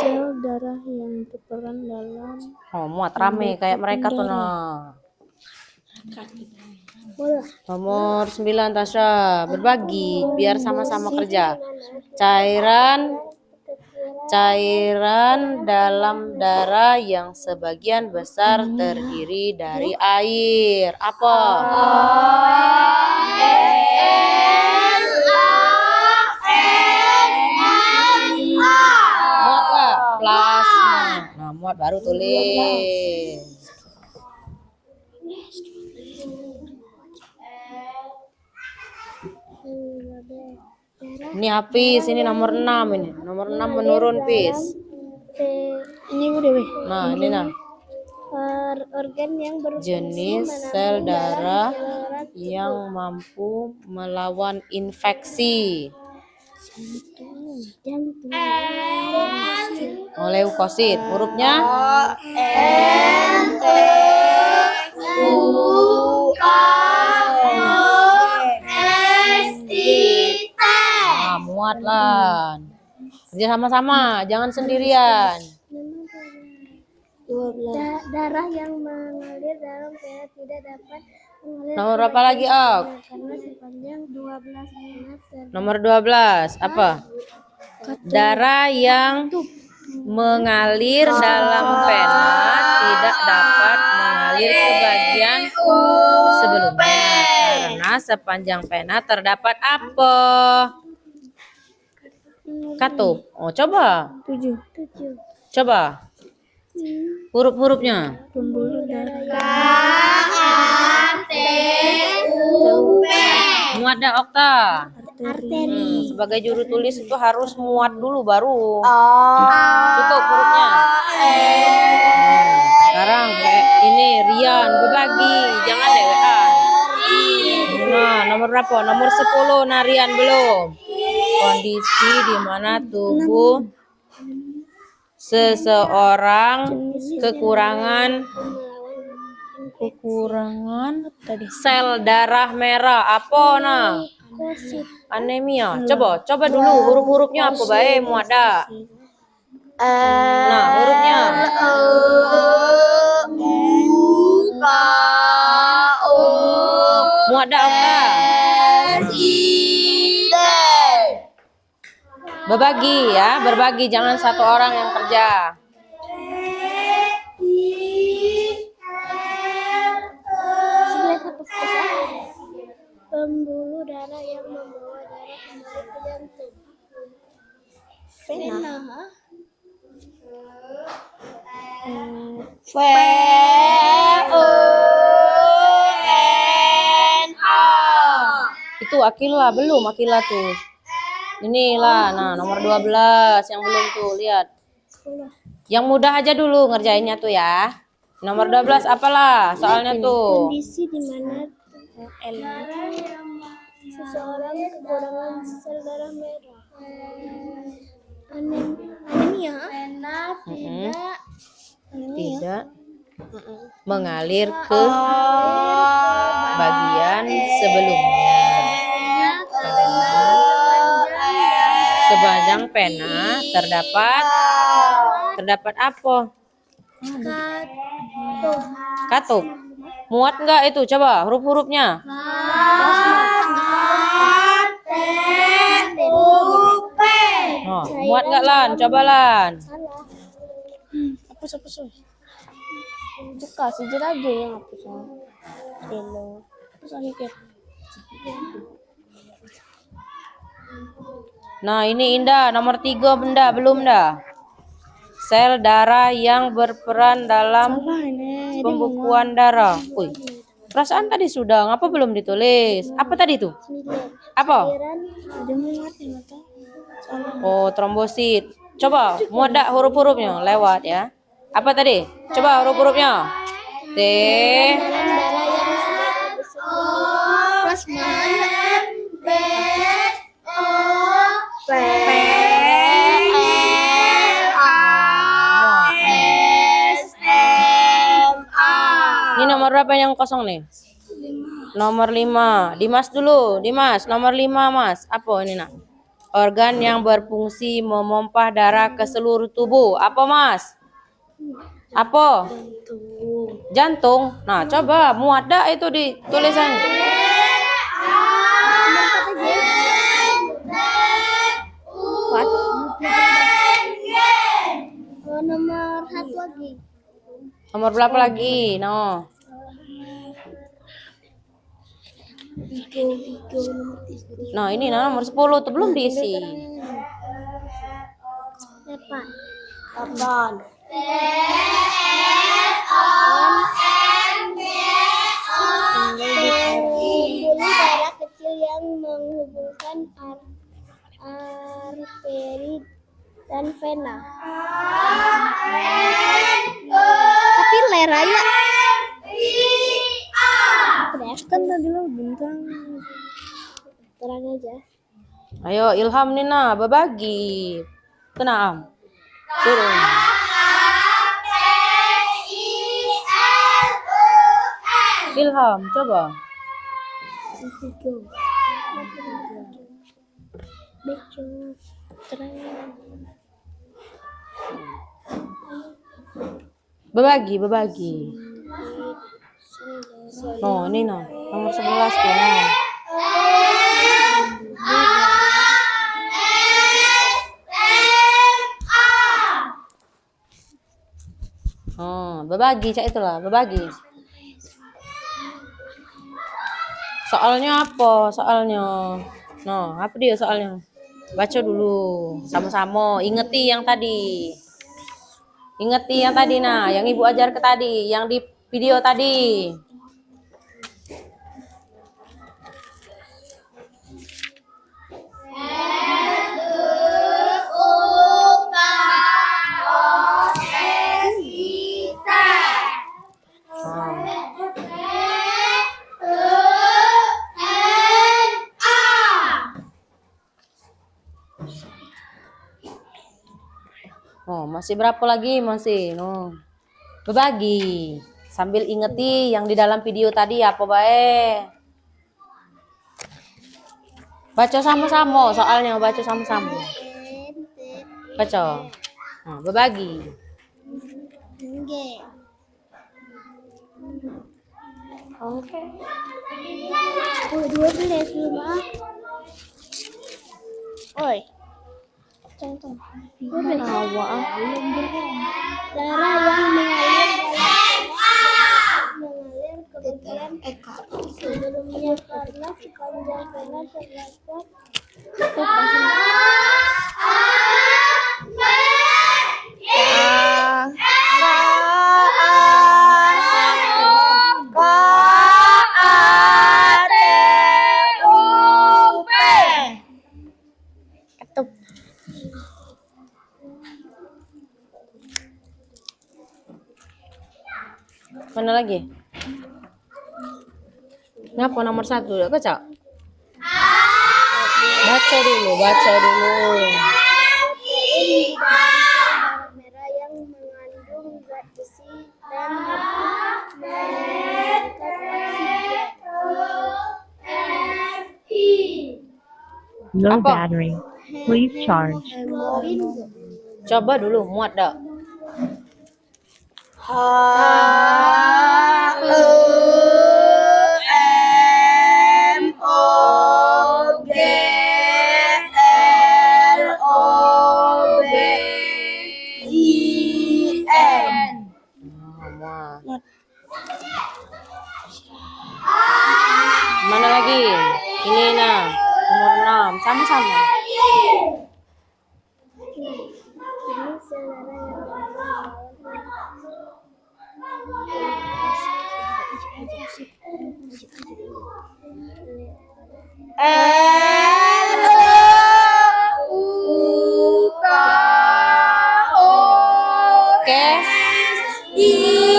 Sel darah yang berperan dalam Oh, muat rame kayak mereka tuh nah. Nomor 9 Tasya, berbagi biar sama-sama kerja. Cairan dalam darah yang sebagian besar terdiri dari air. Apa? Muat nggak? Plasma. Nah, muat baru tulis. Ini Hafiz, ini nomor 6 ini. Nomor 6 menurun, Pis. Ini udah weh. Nah, ini nah. Organ yang berfungsi Jenis sel darah yang mampu melawan infeksi. jantung. Leukosit. Hurufnya nah, muat lah. Kerja sama-sama, jangan sendirian. Darah yang mengalir dalam vena tidak dapat mengalir Nomor berapa lagi, Ok? karena sepanjang 12 meter. Nomor 12, apa? Darah yang mengalir dalam vena tidak dapat mengalir ke bagian sebelumnya karena sepanjang vena terdapat apa? Katup. Oh, coba. 7. Coba. Huruf-hurufnya. Pembuluh darah Muat dah, Okta. arteri. Sebagai juru tulis itu harus muat dulu baru. Cukup hurufnya. Sekarang kayak ini Rian berbagi, jangan dewean. Nah, nomor berapa? Nomor 10 Narian belum. Kondisi di mana tubuh seseorang kekurangan sel darah merah. Apa nah? Anemia. Coba dulu huruf-hurufnya apa bae muada. Nah, hurufnya. Muada apa? Berbagi ya, berbagi, jangan satu orang yang kerja. Pembuluh darah yang membawa darah kembali ke jantung. Vena. Itu Akila belum, Akila tuh. Inilah, nah nomor 12 yang belum tuh, lihat. Yang mudah aja dulu ngerjainnya tuh ya. Nomor 12 apalah soalnya tuh. Kondisi di mana seseorang kekurangan sel darah merah. Anemia Tidak mengalir ke bagian sebelumnya. Sepanjang pena terdapat apa? Katup. Muat nggak itu? Coba huruf-hurufnya. Oh, muat nggak Lan? Coba Lan. Hapus. Kasih aja yang hapus. Hapus sedikit. Nah ini Indah, nomor 3 benda belum dah. Sel darah yang berperan dalam pembekuan darah. Perasaan tadi sudah, ngapa belum ditulis? Apa tadi tuh? 9. Apa? Cairan ada muat ya mata. Oh, trombosit. Coba muat dak huruf-hurufnya lewat ya. Apa tadi? Coba huruf-hurufnya. T, Dalam darah yang sangat besar. Plasma. ini nomor berapa yang kosong nih? Nomor 5. Dimas dulu. Dimas, nomor 5, Mas. Apa ini, nak? Organ yang berfungsi memompa darah ke seluruh tubuh. Apa, Mas? Apa? Jantung. Nah, coba muat dak itu di tulisannya. Oh, nomor 1 lagi. Nomor berapa lagi? No. Nah, ini nomor 10 tuh belum diisi. 8. Pembuluh darah kecil yang menghubungkan arteri dan vena. Kapiler ya. Kan tadi lo bintang. Terang aja. Ayo Ilham Nina berbagi. Tenang. Suruh. Ilham, coba. Berbagi. No, ini no. Nomor 11 tuh. No. Oh, berbagi cak itulah, berbagi. Soalnya apa? Soalnya. No, apa dia soalnya? Baca dulu sama-sama. Ingeti yang tadi. Ingeti yang tadi nah, yang Ibu ajar ke tadi, yang di video tadi. Oh, masih berapa lagi? Masih. No. Berbagi. Sambil ingeti yang di dalam video tadi apa baik. Baca sama-sama, soalnya baca sama-sama. Baca. Nah, berbagi. Oke. Oh, 12 rumah. Oi. Contoh. Darah yang mengalir ke bagian sebelumnya karena sepanjang vena terdapat Mana lagi? Ngapa nomor 1? Baca. Baca dulu. protein di dalam sel darah merah yang mengandung zat besi dan mampu mengangkat oksigen. Low Apa? battery. Please charge. Hemoglobin. Coba dulu muat dak. Mana lagi? Ini nah, nomor 6. Sama-sama. Ini sel darah yang melawan Oke.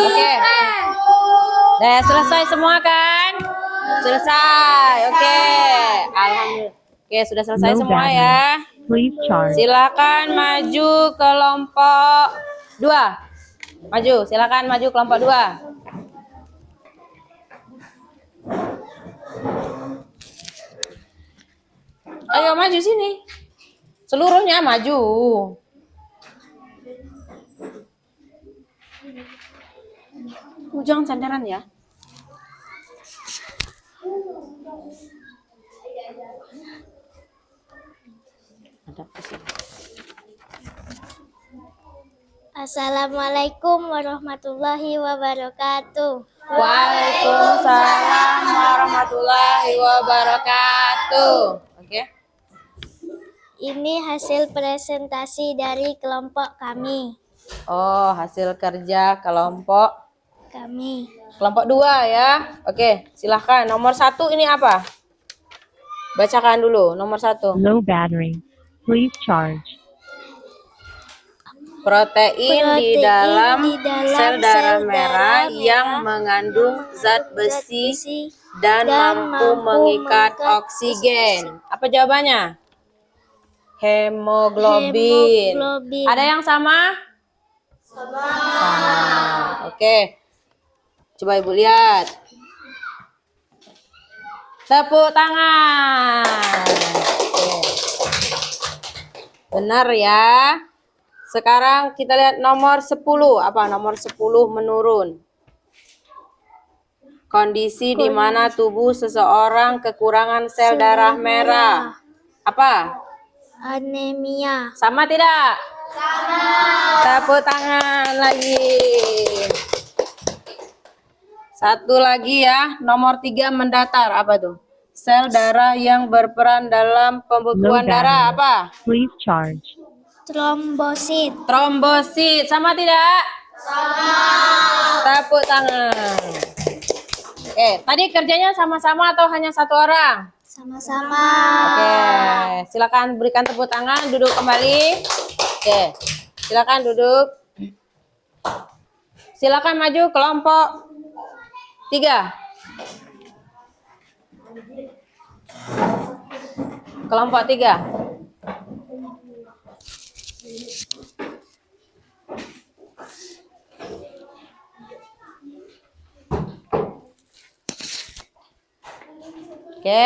Oke. Udah selesai semua kan? Selesai. Oke. Alhamdulillah. Oke, sudah selesai Low semua battery. ya. Please charge. Silakan maju kelompok 2. Maju, silakan maju kelompok 2. Ayo maju sini. Seluruhnya maju. Jangan sandaran ya. Assalamualaikum warahmatullahi wabarakatuh. Waalaikumsalam warahmatullahi wabarakatuh. Oke. Ini hasil presentasi dari kelompok kami. Oh, hasil kerja kelompok Kami. kelompok 2 ya. Oke, silahkan. Nomor 1 ini apa? Bacakan dulu. Nomor 1. Low battery. Please charge. Protein di dalam sel darah merah yang mengandung zat besi dan mampu mengikat oksigen. Apa jawabannya? Hemoglobin. Ada yang sama? Sama. Oke. Coba Ibu lihat. Tepuk tangan. Oke. Benar ya. Sekarang kita lihat nomor 10. Apa? Nomor 10 menurun. Kondisi di mana tubuh seseorang kekurangan sel darah merah. Apa? Anemia. Sama tidak? Sama. Tepuk tangan lagi. Satu lagi ya, nomor 3 mendatar. Apa tuh? Sel darah yang berperan dalam Low pembekuan darah. battery. Apa? Please charge. Trombosit. Trombosit. Sama tidak? Sama. Tepuk tangan. Oke, tadi kerjanya sama-sama atau hanya satu orang? Sama-sama. Oke, silakan berikan tepuk tangan, duduk kembali. Oke, silakan duduk. Silakan maju kelompok 3. Kelompok 3. Oke.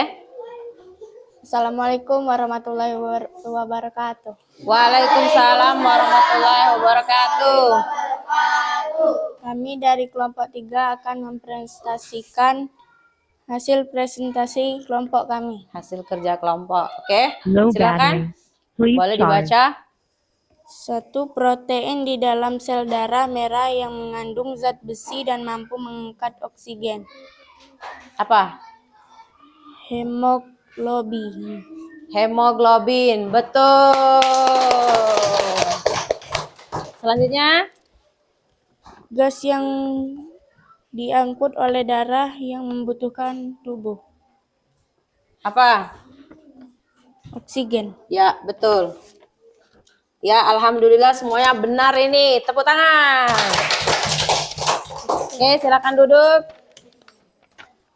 Assalamualaikum warahmatullahi wabarakatuh. Waalaikumsalam warahmatullahi wabarakatuh. Kami dari kelompok 3 akan mempresentasikan hasil presentasi kelompok kami. Hasil kerja kelompok. Oke. Low Silakan. battery. Please Boleh charge. dibaca. 1. Protein di dalam sel darah merah yang mengandung zat besi dan mampu mengangkat oksigen. Apa? Hemoglobin. Hemoglobin. Betul. Selanjutnya. Gas yang diangkut oleh darah yang membutuhkan tubuh. Apa? Oksigen. Ya, betul. Ya, alhamdulillah semuanya benar ini. Tepuk tangan. Oke, silakan duduk.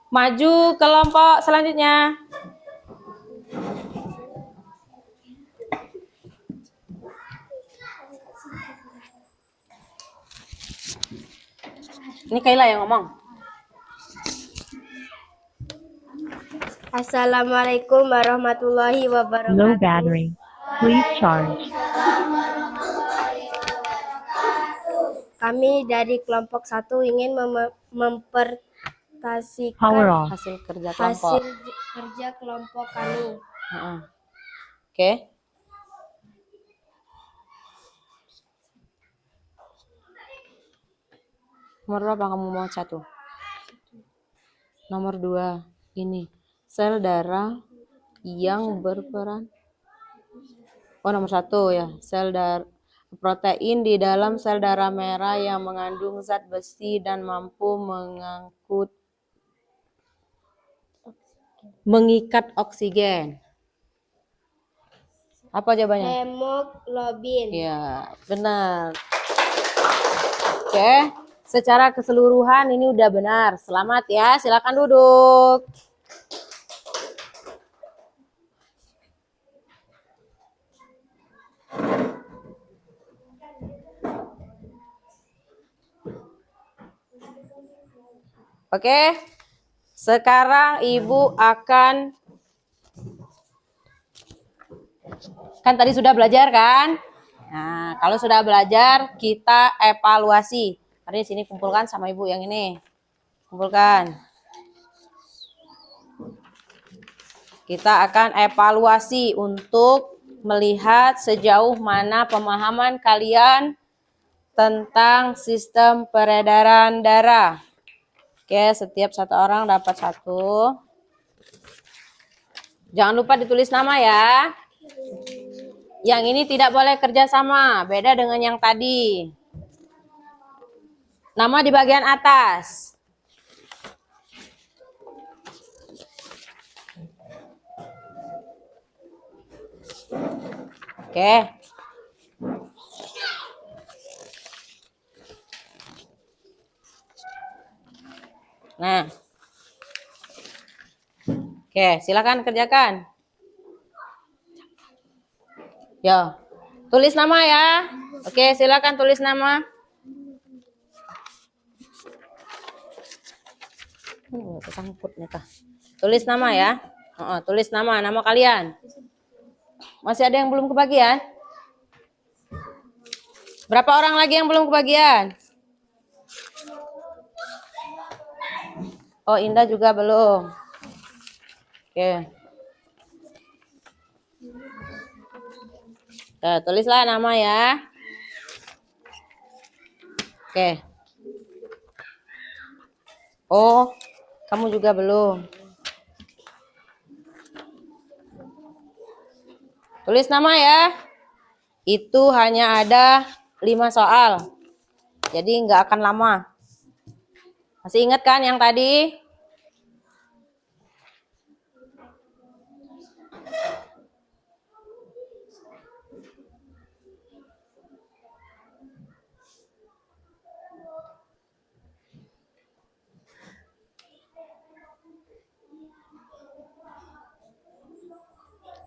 Maju kelompok selanjutnya. Ini Kaila yang ngomong. Assalamualaikum warahmatullahi Low wabarakatuh. battery. Please charge. Kami dari kelompok 1 ingin mempresentasikan Power off. Hasil kerja kelompok. hasil kerja kelompok kami. Heeh. Oke. Nomor berapa kamu mau satu? Nomor 2. Ini. Sel darah yang berperan. Oh, nomor 1 ya. Sel darah. Protein di dalam sel darah merah yang mengandung zat besi dan mampu mengangkut mengikat oksigen? Apa jawabannya? Hemoglobin. Ya, benar. Oke, secara keseluruhan ini udah benar. Selamat ya, silakan duduk. Oke, sekarang Ibu akan, kan tadi sudah belajar kan? Nah, kalau sudah belajar kita evaluasi. Mari di sini kumpulkan sama Ibu yang ini. Kumpulkan. Kita akan evaluasi untuk melihat sejauh mana pemahaman kalian tentang sistem peredaran darah. Oke, setiap satu orang dapat satu. Jangan lupa ditulis nama ya. Yang ini tidak boleh kerjasama, beda dengan yang tadi. Nama di bagian atas. Oke. Nah. Oke, silakan kerjakan. Yo. Tulis nama ya. Oke, silakan tulis nama. Kesangkut nih kah. Tulis nama ya. Tulis nama kalian. Masih ada yang belum kebagian? Berapa orang lagi yang belum kebagian? Oh, Indah juga belum. Oke. Tulislah nama ya. Oke. Oh, kamu juga belum. Tulis nama ya. Itu hanya ada 5 soal. Jadi nggak akan lama. Masih ingat kan yang tadi?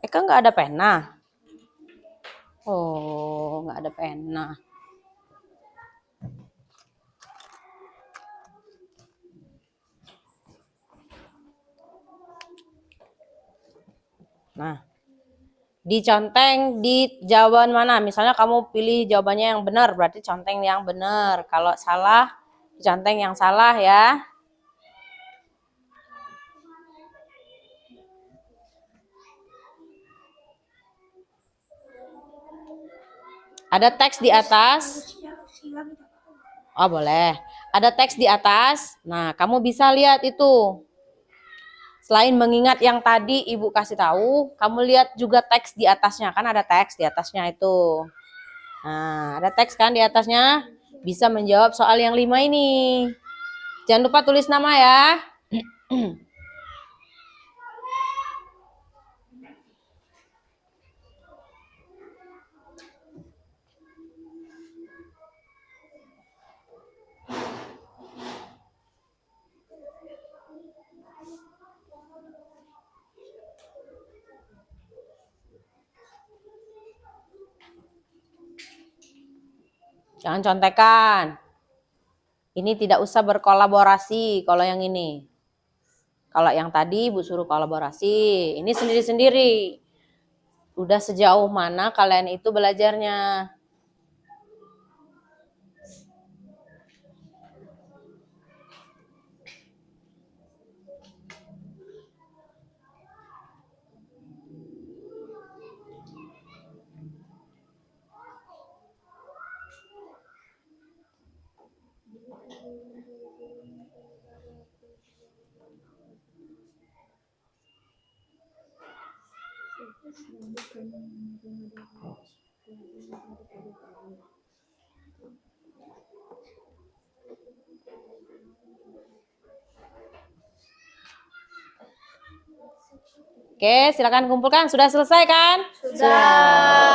Eka nggak ada pena. Oh, nggak ada pena. Nah, diconteng di jawaban mana? Misalnya kamu pilih jawabannya yang benar, berarti conteng yang benar. Kalau salah, conteng yang salah ya. Ada teks di atas. Oh, boleh. Ada teks di atas. Nah, kamu bisa lihat itu. Selain mengingat yang tadi Ibu kasih tahu, kamu lihat juga teks di atasnya. Kan ada teks di atasnya itu. Nah, ada teks kan di atasnya. Bisa menjawab soal yang 5 ini. Jangan lupa tulis nama ya. Jangan contekan. Ini tidak usah berkolaborasi kalau yang ini. Kalau yang tadi Ibu suruh kolaborasi, ini sendiri-sendiri. Udah sejauh mana kalian itu belajarnya? Oke, silakan kumpulkan. Sudah selesai kan? Sudah.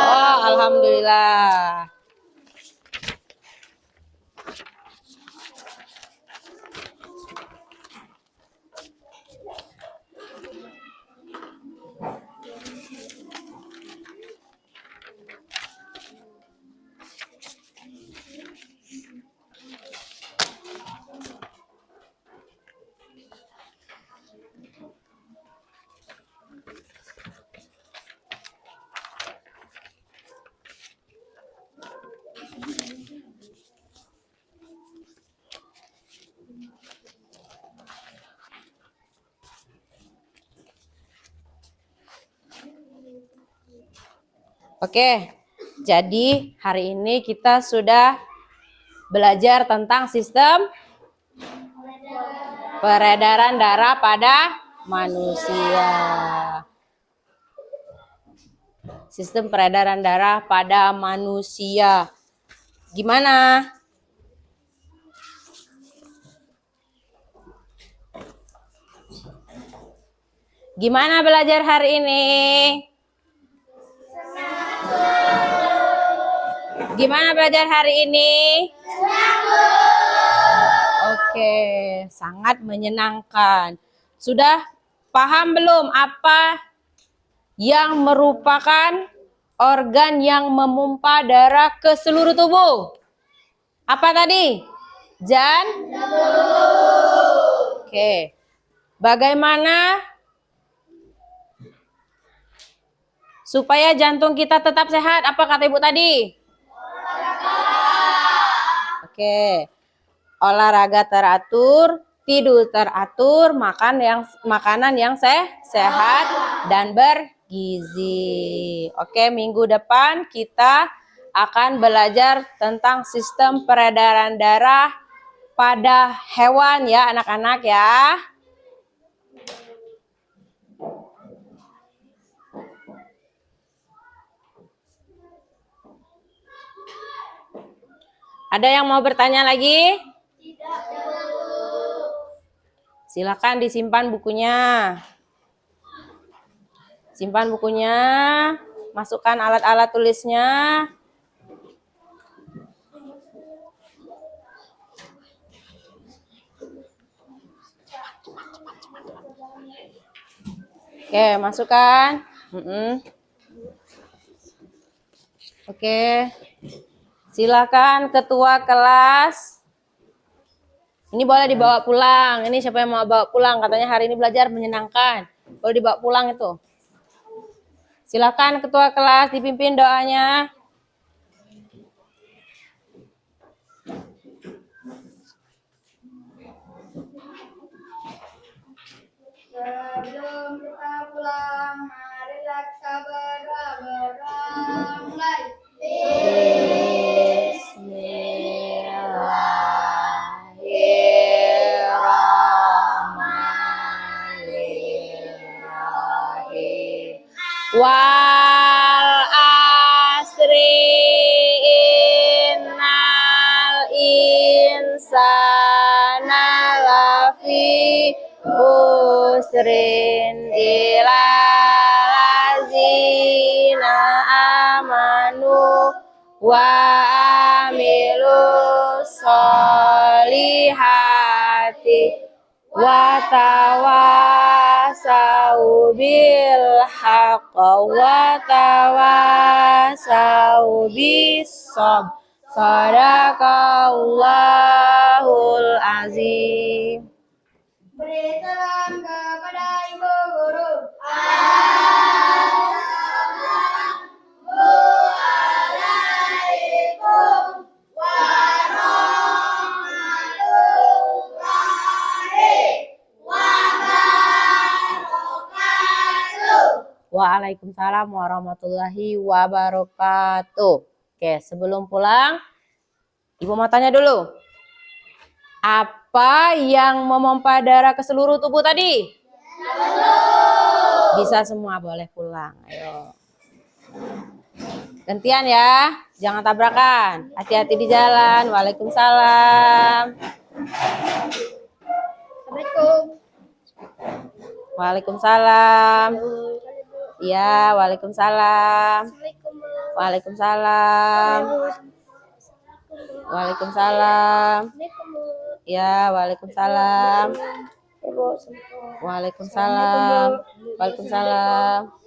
Oh, alhamdulillah. Oke, jadi hari ini kita sudah belajar tentang sistem peredaran darah pada manusia. Sistem peredaran darah pada manusia. Gimana? Gimana belajar hari ini? Gimana belajar hari ini? Oke, sangat menyenangkan. Sudah paham belum apa yang merupakan organ yang memompa darah ke seluruh tubuh? Apa tadi? Jantung. Oke. Bagaimana supaya jantung kita tetap sehat? Apa kata Ibu tadi? Oke. Olahraga teratur, tidur teratur, makanan yang sehat dan bergizi. Oke, minggu depan kita akan belajar tentang sistem peredaran darah pada hewan ya anak-anak ya. Ada yang mau bertanya lagi? Silakan disimpan bukunya. Simpan bukunya, masukkan alat-alat tulisnya. Oke, masukkan. Oke. Silakan ketua kelas. Ini boleh dibawa pulang. Ini siapa yang mau bawa pulang? Katanya hari ini belajar menyenangkan. Boleh dibawa pulang itu. Silakan ketua kelas dipimpin doanya. Sebelum kita pulang, marilah kita berdoa mulai. Bismillahirrahmanirrahim. Wal asri innal insana lafi khusrin illa lazina amanu wa amilus solihati wa tawasau bil haqq wa tawasau bis sabr. Sadaqallahul azim. Beri salam kepada ibu guru. Assalamualaikum warahmatullahi wabarakatuh. Waalaikumsalam warahmatullahi wabarakatuh. Oke, sebelum pulang, Ibu mau tanya dulu. Apa yang memompa darah ke seluruh tubuh tadi? Bisa semua, boleh pulang. Ayo. Gantian ya, jangan tabrakan. Hati-hati di jalan. Waalaikumsalam. Assalamualaikum. Waalaikumsalam. Ya, waalaikumsalam. Assalamualaikum. Waalaikumsalam. Waalaikumsalam. Ya, waalaikumsalam. Waalaikumsalam. Waalaikumsalam.